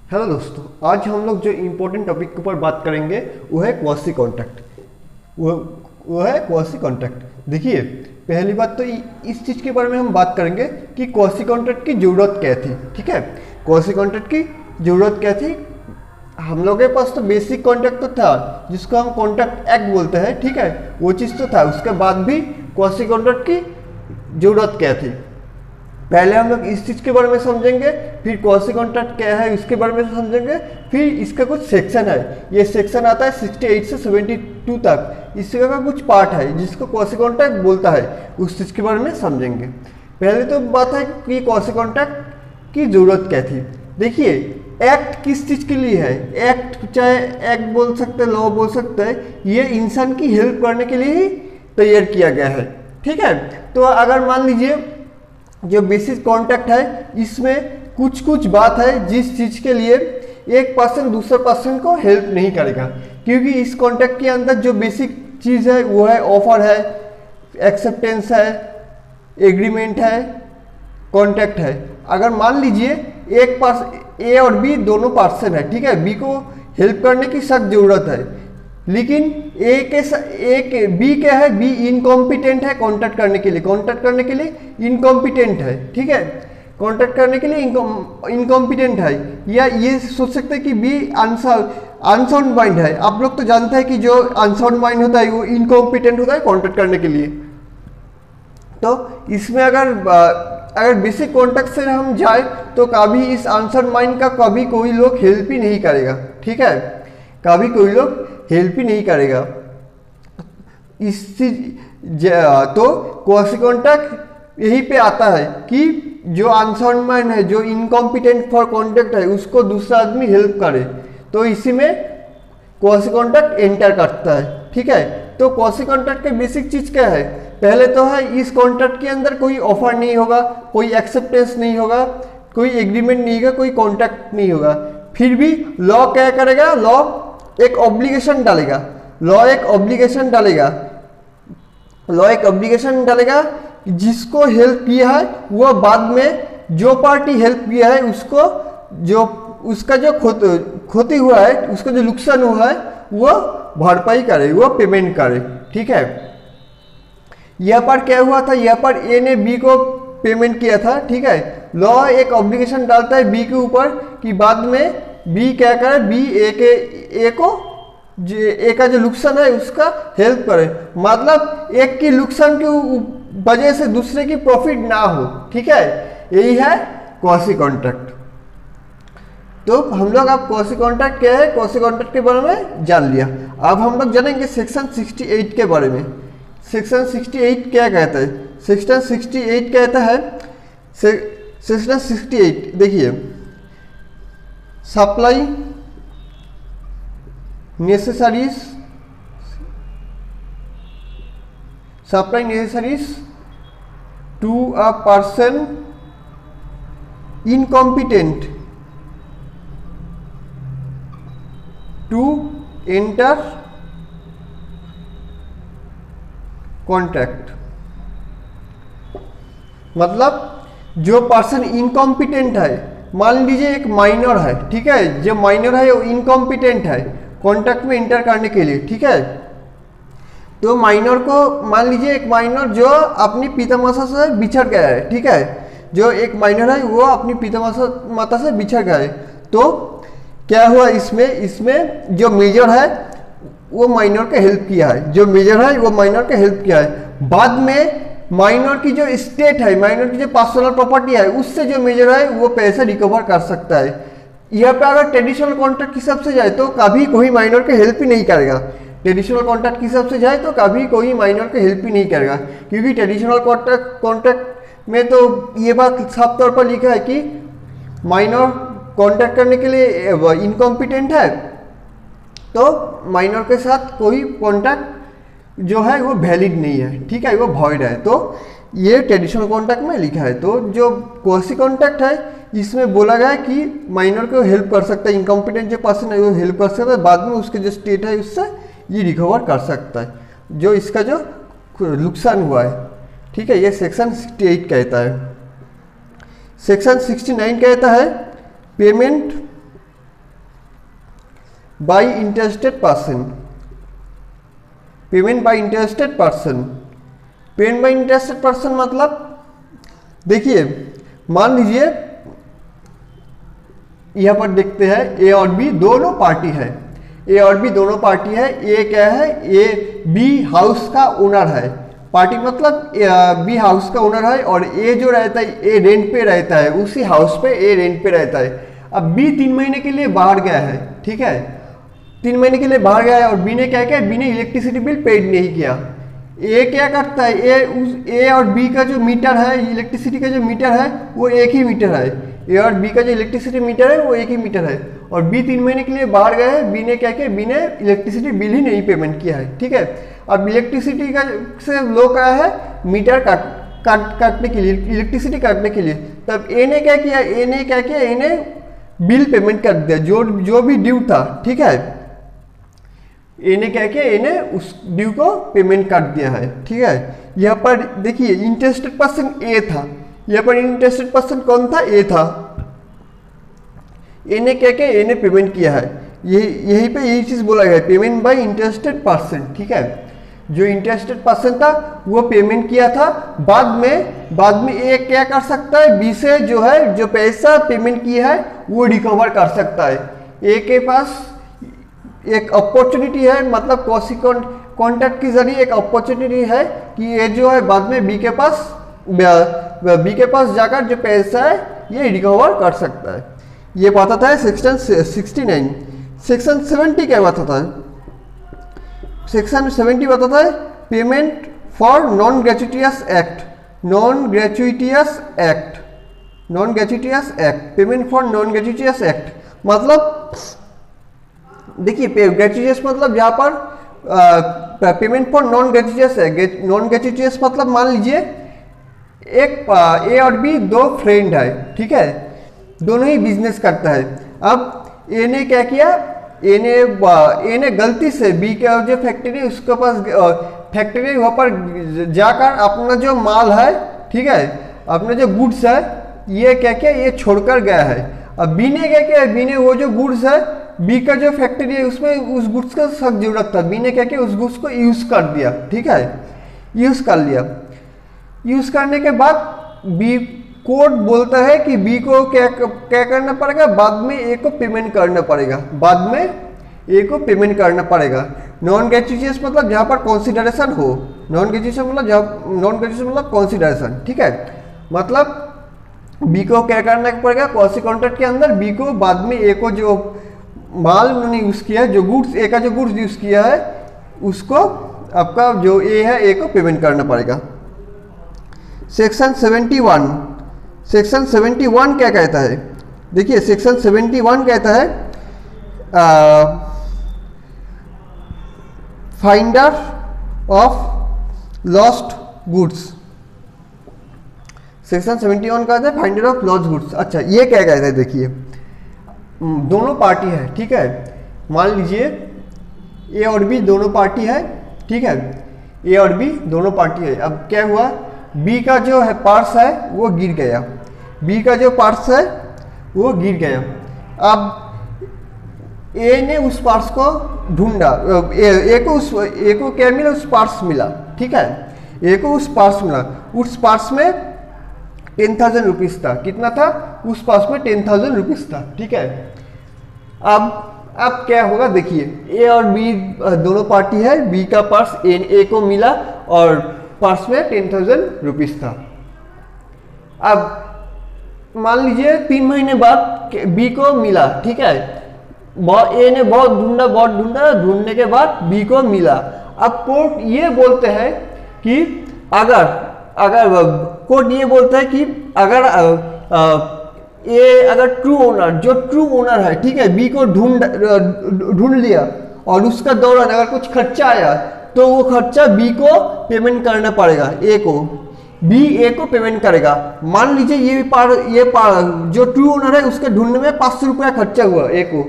Hello दोस्तों, आज हम लोग जो इम्पोर्टेंट टॉपिक के ऊपर बात करेंगे वो है क्वासी कॉन्ट्रैक्ट। वो है क्वासी कॉन्ट्रैक्ट। देखिए, पहली बात तो इस चीज़ के बारे में हम बात करेंगे कि क्वासी कॉन्ट्रैक्ट की ज़रूरत क्या थी। ठीक है, क्वासी कॉन्ट्रैक्ट की ज़रूरत क्या थी। हम लोग के पास तो बेसिक कॉन्ट्रैक्ट तो था जिसको हम कॉन्ट्रैक्ट एक्ट बोलते हैं। ठीक है, वो चीज़ तो था। उसके बाद भी क्वासी कॉन्ट्रैक्ट की ज़रूरत क्या थी, पहले हम लोग इस चीज़ के बारे में समझेंगे, फिर क्वासी कॉन्ट्रैक्ट क्या है इसके बारे में समझेंगे, फिर इसका कुछ सेक्शन है। ये सेक्शन आता है 68 से 72 तक। इसका कुछ पार्ट है जिसको क्वासी कॉन्ट्रैक्ट बोलता है, उस चीज़ के बारे में समझेंगे। पहले तो बात है कि क्वासी कॉन्ट्रैक्ट की ज़रूरत क्या थी। देखिए, एक्ट किस चीज़ के लिए है। एक्ट चाहे एक्ट बोल सकते हैं, लॉ बोल सकते हैं, ये इंसान की हेल्प करने के लिए ही तैयार किया गया है। ठीक है, तो अगर मान लीजिए जो बेसिक कॉन्ट्रैक्ट है इसमें कुछ कुछ बात है जिस चीज़ के लिए एक पर्सन दूसरे पर्सन को हेल्प नहीं करेगा, क्योंकि इस कॉन्ट्रैक्ट के अंदर जो बेसिक चीज़ है वो है ऑफर है, एक्सेप्टेंस है, एग्रीमेंट है, कॉन्ट्रैक्ट है। अगर मान लीजिए एक पर्सन ए और बी दोनों पर्सन है, ठीक है, बी को हेल्प करने की सख्त ज़रूरत है, लेकिन बी क्या है, बी इनकॉम्पिटेंट है कॉन्टैक्ट करने के लिए, इनकॉम्पिटेंट है। ठीक है, कॉन्टैक्ट करने के लिए इनकॉम्पिटेंट है, या ये सोच सकते हैं कि बी अनसाउंड माइंड है। आप लोग तो जानते हैं कि जो अनसाउंड माइंड होता है वो इनकॉम्पिटेंट होता है कॉन्टैक्ट करने के लिए। तो इसमें अगर बेसिक कॉन्टैक्ट से हम जाए तो कभी इस अनसाउंड माइंड का कभी कोई लोग हेल्प ही नहीं करेगा। ठीक है, कभी कोई लोग हेल्प ही नहीं करेगा। तो क्वासी कॉन्ट्रैक्ट यही पे आता है कि जो अनसाउंड माइंड है, जो इनकॉम्पिटेंट फॉर कॉन्ट्रैक्ट है, उसको दूसरा आदमी हेल्प करे, तो इसी में क्वासी कॉन्ट्रैक्ट एंटर करता है। ठीक है, तो क्वासी कॉन्ट्रैक्ट की बेसिक चीज क्या है। पहले तो है इस कॉन्ट्रैक्ट के अंदर कोई ऑफर नहीं होगा, कोई एक्सेप्टेंस नहीं होगा, कोई एग्रीमेंट नहीं होगा, कोई कॉन्ट्रैक्ट नहीं होगा। फिर भी लॉ क्या करेगा, लॉ एक ऑब्लिगेशन डालेगा जिसको हेल्प किया है वो बाद में, जो पार्टी हेल्प किया है उसको, जो उसका जो क्षति हुआ है, उसका जो नुकसान हुआ है वो भरपाई करे, वो पेमेंट करे। ठीक है, यह पर क्या हुआ था, यह पर ए ने बी को पेमेंट किया था। ठीक है, लॉ एक ऑब्लिगेशन डालता है बी के ऊपर कि बाद में बी क्या करे, बी ए का जो नुकसान है उसका हेल्प करे, मतलब एक की नुकसान की वजह से दूसरे की प्रॉफिट ना हो। ठीक है, यही है क्वासी कॉन्ट्रैक्ट। तो हम लोग अब क्वासी कॉन्ट्रैक्ट क्या है, क्वासी कॉन्ट्रैक्ट के बारे में जान लिया। अब हम लोग जानेंगे सेक्शन 68 के बारे में। सेक्शन 68 क्या कहता है। सेक्शन 68 कहता है, सेक्शन 68 देखिए, supply necessaries to a person incompetent to enter contract। मतलब जो पर्सन इनकॉम्पिटेंट है, मान लीजिए एक माइनर है, ठीक है, जो माइनर है वो इनकॉम्पिटेंट है कॉन्ट्रैक्ट में इंटर करने के लिए। ठीक है, तो माइनर को, मान लीजिए एक माइनर जो अपनी पितामाता से बिछड़ गया है। ठीक है, जो एक माइनर है वो अपनी पितामाता से बिछड़ गया है, तो क्या हुआ इसमें जो मेजर है वो माइनर के हेल्प किया है, बाद में माइनर की जो स्टेट है, माइनर की जो पर्सनल प्रॉपर्टी है, उससे जो मेजर है वो पैसे रिकवर कर सकता है। यहाँ पे अगर ट्रेडिशनल कॉन्ट्रैक्ट के हिसाब से जाए तो कभी कोई माइनर के हेल्प ही नहीं करेगा। ट्रेडिशनल कॉन्ट्रैक्ट के हिसाब से जाए तो कभी कोई माइनर के हेल्प ही नहीं करेगा, क्योंकि ट्रेडिशनल कॉन्ट्रैक्ट में तो ये बात साफ तौर पर लिखा है कि माइनर कॉन्ट्रैक्ट करने के लिए इनकॉम्पिटेंट है, तो माइनर के साथ कोई कॉन्ट्रैक्ट जो है वो वैलिड नहीं है। ठीक है, वो वॉइड है। तो ये ट्रेडिशनल कॉन्ट्रैक्ट में लिखा है। तो जो क्वासी कॉन्ट्रैक्ट है इसमें बोला गया है कि माइनर को हेल्प कर सकता है, इनकॉम्पिटेंट जो पर्सन है वो हेल्प कर सकता है, बाद में उसके जो स्टेट है उससे ये रिकवर कर सकता है जो इसका जो नुकसान हुआ है। ठीक है, ये सेक्शन 68 कहता है। सेक्शन 69 कहता है payment by interested person, payment by interested person. Payment by interested person मतलब देखिए, मान लीजिए यहां पर देखते हैं ए और बी दोनों पार्टी है, ए और बी दोनों पार्टी है। ए क्या है, ए बी हाउस का ओनर है, पार्टी मतलब बी हाउस का ओनर है, और ए जो रहता है ए रेंट पे रहता है, उसी हाउस पे ए रेंट पे रहता है। अब बी 3 महीने के लिए बाहर गया है, ठीक है, 3 महीने के लिए बाहर गया है, और बी ने क्या किया, बी ने इलेक्ट्रिसिटी बिल पेड नहीं किया। ए क्या करता है, ए और बी का जो मीटर है, इलेक्ट्रिसिटी का जो मीटर है वो एक ही मीटर है, ए और बी का जो इलेक्ट्रिसिटी मीटर है वो एक ही मीटर है, और बी 3 महीने के लिए बाहर गए हैं। बी ने क्या किया, बी ने इलेक्ट्रिसिटी बिल ही नहीं पेमेंट किया है, ठीक है। अब इलेक्ट्रिसिटी का से लो करा है मीटर काटने के लिए, इलेक्ट्रिसिटी काटने के लिए। तब ए ने क्या किया, ए ने बिल पेमेंट कर दिया, जो भी ड्यू था, ठीक है। ए ने क्या किया, ए ने उस ड्यू को पेमेंट कर दिया है, ठीक है। यहाँ पर देखिए इंटरेस्टेड पर्सन ए था, यहाँ पर इंटरेस्टेड पर्सन कौन था, ए था। ए ने क्या किया, ए ने पेमेंट किया है, यही पे यही चीज बोला गया, पेमेंट बाय इंटरेस्टेड पर्सन, ठीक है। जो इंटरेस्टेड पर्सन था वो पेमेंट किया था। बाद में ए क्या कर सकता है, बी से जो है जो पैसा पेमेंट किया है वो रिकवर कर सकता है। ए के पास एक अपॉर्चुनिटी है, मतलब कॉन्सिक्वेंट कॉन्ट्रैक्ट के जरिए एक अपॉर्चुनिटी है कि ये जो है बाद में बी के पास जाकर जो पैसा है ये रिकवर कर सकता है। ये बताता है सेक्शन 69। सेक्शन 70 क्या बताता है, सेक्शन 70 बताता है payment for non gratuitous act, payment for non gratuitous act मतलब देखिए ग्रेचुइटियस मतलब जहाँ पर पेमेंट फॉर नॉन ग्रेचुइटियस है। नॉन ग्रेचुइटियस मतलब मान लीजिए एक ए और बी दो फ्रेंड है, ठीक है, दोनों ही बिजनेस करता है। अब ए ने क्या किया, ए ने गलती से बी का जो फैक्ट्री उसके पास फैक्ट्री वहाँ पर जाकर अपना जो माल है, ठीक है, अपना जो गुड्स है ये क्या किया, ये छोड़कर गया है। अब बी ने क्या किया, बी ने वो जो गुड्स है, बी का जो फैक्ट्री है उसमें उस गुड्स का सख्त जरूरत था, बी ने क्या किया उस गुड्स को यूज कर दिया, ठीक है, यूज कर लिया। यूज करने के बाद बी कोड बोलता है कि बी को क्या करना पड़ेगा, बाद में ए को पेमेंट करना पड़ेगा, नॉन ग्रेचुइटियस मतलब जहां पर कंसीडरेशन हो, नॉन ग्रेचुइटियस मतलब कंसीडरेशन, ठीक है। मतलब बी को क्या करना पड़ेगा, क्वासी कॉन्ट्रैक्ट के अंदर बी को बाद में ए को जो माल उन्होंने यूज किया है, जो गुड्स ए का जो गुड्स यूज किया है उसको आपका जो ए है ए को पेमेंपेमेंट करना पड़ेगा। सेक्शन 71 क्या कहता है, देखिए सेक्शन 71 कहता है finder of lost goods. Section 71 कहता है फाइंडर ऑफ लॉस्ट गुड्स। अच्छा ये क्या कहता है, देखिए दोनों पार्टी है, ठीक है, मान लीजिए ए और बी दोनों पार्टी है, ठीक है, ए और बी दोनों पार्टी है। अब क्या हुआ, बी का जो है पर्स है वो गिर गया, बी का जो पर्स है वो गिर गया। अब ए ने उस पर्स को ढूंढा, ए को क्या मिला, उस पर्स मिला, ठीक है, ए को उस पर्स मिला, उस पर्स में 10,000 रुपीज था। कितना था, उस पर्स में 10,000 रुपीज था, ठीक है। अब क्या होगा, देखिए ए और बी दोनों पार्टी है, बी का पर्स ए को मिला और पर्स में 10,000 रुपीज था। अब मान लीजिए 3 महीने बाद बी को मिला, ठीक है, ए ने बहुत ढूंढा, ढूंढने के बाद बी को मिला। अब कोर्ट ये बोलते हैं कि अगर कोर्ट ये बोलता है कि अगर ट्रू ओनर है, ठीक है, बी को ढूंढ लिया और उसका दौरान अगर कुछ खर्चा आया तो वो खर्चा बी को पेमेंट करना पड़ेगा, बी ए को पेमेंट करेगा। मान लीजिए ये जो ट्रू ओनर है उसके ढूंढने में 500 रुपया खर्चा हुआ ए को,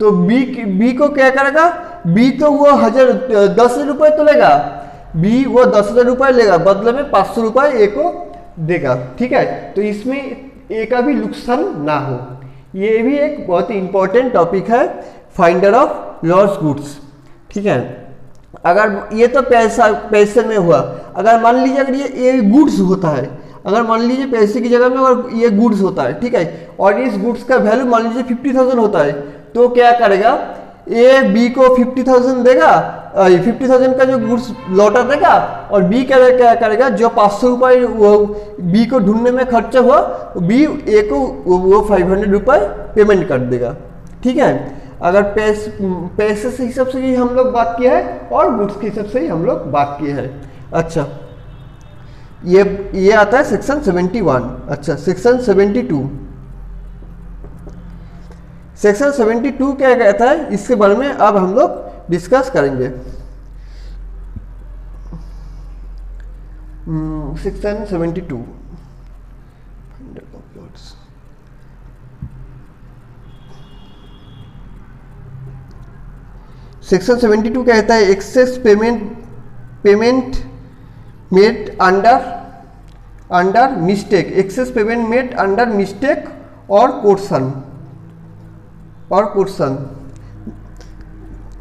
तो बी को क्या करेगा, बी तो वो 10,000 रुपये तो लेगा, बी वो 10,000 रुपये लेगा, बदले में 500 रुपये ए को देगा, ठीक है। तो इसमें ए का भी नुकसान ना हो, ये भी एक बहुत ही इंपॉर्टेंट टॉपिक है, फाइंडर ऑफ लॉस गुड्स, ठीक है। अगर ये तो पैसे में हुआ, अगर मान लीजिए अगर ये गुड्स होता है, अगर मान लीजिए पैसे की जगह में अगर ये गुड्स होता है, ठीक है, और इस गुड्स का वैल्यू मान लीजिए 50,000 होता है, तो क्या करेगा, ए बी को 50,000 देगा, 50,000 का जो गुड्स लौटा देगा, और बी क्या करेगा, जो 500 रुपये वो बी को ढूंढने में खर्चा हुआ, बी ए को वो 500 रुपये पेमेंट कर देगा, ठीक है। अगर पैसे से हिसाब से ही हम लोग बात किया है और गुड्स के हिसाब से ही हम लोग बात किए हैं। अच्छा, ये आता है सेक्शन 71। अच्छा, सेक्शन 72, सेक्शन 72 क्या कहता है, इसके बारे में अब हम लोग डिस्कस करेंगे। सेक्शन 72, सेक्शन 72 कहता है access payment made under mistake, access payment made under mistake और कोर्सन।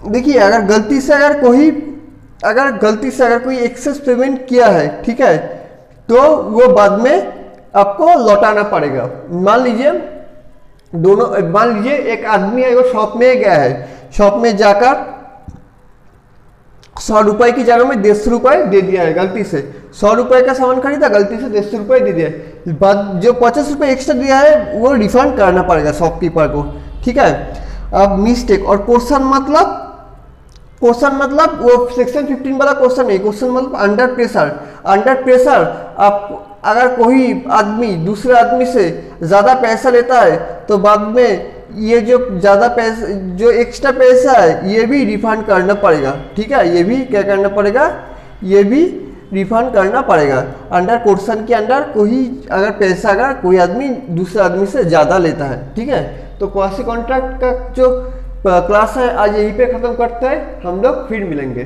देखिए, अगर गलती से अगर कोई एक्सेस पेमेंट किया है, ठीक है, तो वो बाद में आपको लौटाना पड़ेगा। मान लीजिए एक आदमी है, वो शॉप में गया है, शॉप में जाकर 100 रुपए की जगह में 150 रुपये दे दिया है, गलती से 100 रुपये का सामान खरीदा, गलती से 150 रुपये दे दिया है, बाद जो 50 रुपये एक्स्ट्रा दिया है वो रिफंड करना पड़ेगा शॉपकीपर को, ठीक है। अब मिस्टेक और क्वेश्चन मतलब वो सेक्शन 15 वाला क्वेश्चन नहीं, क्वेश्चन मतलब अंडर प्रेशर आप अगर कोई आदमी दूसरे आदमी से ज़्यादा पैसा लेता है, तो बाद में ये जो ज़्यादा पैसा, जो एक्स्ट्रा पैसा है, ये भी रिफंड करना पड़ेगा, ठीक है। ये भी क्या करना पड़ेगा, ये भी रिफंड करना पड़ेगा। अंडर क्वेश्चन के अंडर अगर पैसा अगर कोई आदमी दूसरे आदमी से ज़्यादा लेता है, ठीक है। तो क्वासी कॉन्ट्रैक्ट का जो क्लास है आज यहीं पे ख़त्म करते हैं, हम लोग फिर मिलेंगे।